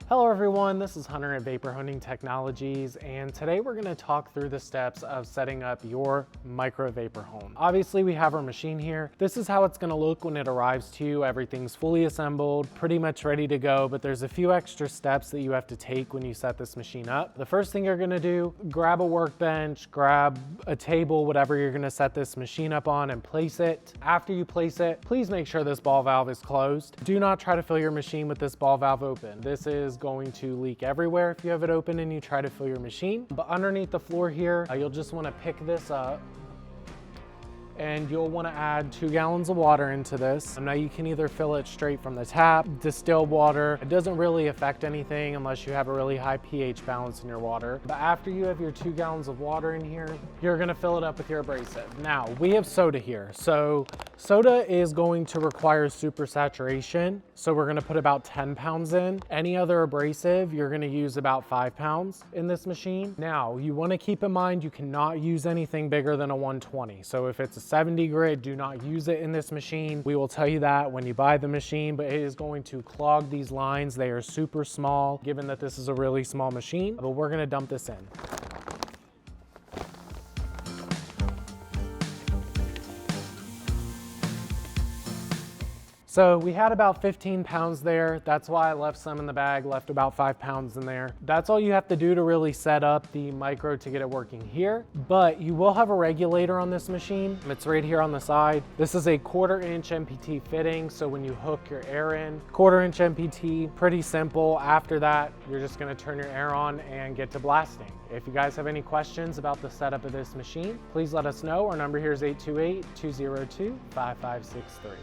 Hello everyone, this is Hunter at Vapor Honing Technologies, and today we're going to talk through the steps of setting up your micro vapor home. Obviously we have our machine here. This is how it's going to look when it arrives to you. Everything's fully assembled, pretty much ready to go, but there's a few extra steps that you have to take when you set this machine up. The first thing you're going to do, grab a workbench, grab a table, whatever you're going to set this machine up on, and place it. After you place it, please make sure this ball valve is closed. Do not try to fill your machine with this ball valve open. This is going to leak everywhere if you have it open and you try to fill your machine. But underneath the floor here, you'll just want to pick this up, and you'll want to add 2 gallons of water into this. Now you can either fill it straight from the tap, distilled water. It doesn't really affect anything unless you have a really high pH balance in your water. But after you have your 2 gallons of water in here, you're going to fill it up with your abrasive. Now we have soda here. So soda is going to require super saturation. So we're going to put about 10 pounds in. Any other abrasive, you're going to use about 5 pounds in this machine. Now you want to keep in mind, you cannot use anything bigger than a 120. So if it's a 70 grit, do not use it in this machine. We will tell you that when you buy the machine, but it is going to clog these lines. They are super small, given that this is a really small machine, but we're going to dump this in. So we had about 15 pounds there. That's why I left some in the bag, left about 5 pounds in there. That's all you have to do to really set up the micro to get it working here. But you will have a regulator on this machine. It's right here on the side. This is a 1/4 inch MPT fitting. So when you hook your air in, 1/4 inch MPT, pretty simple. After that, you're just gonna turn your air on and get to blasting. If you guys have any questions about the setup of this machine, please let us know. Our number here is 828-202-5563.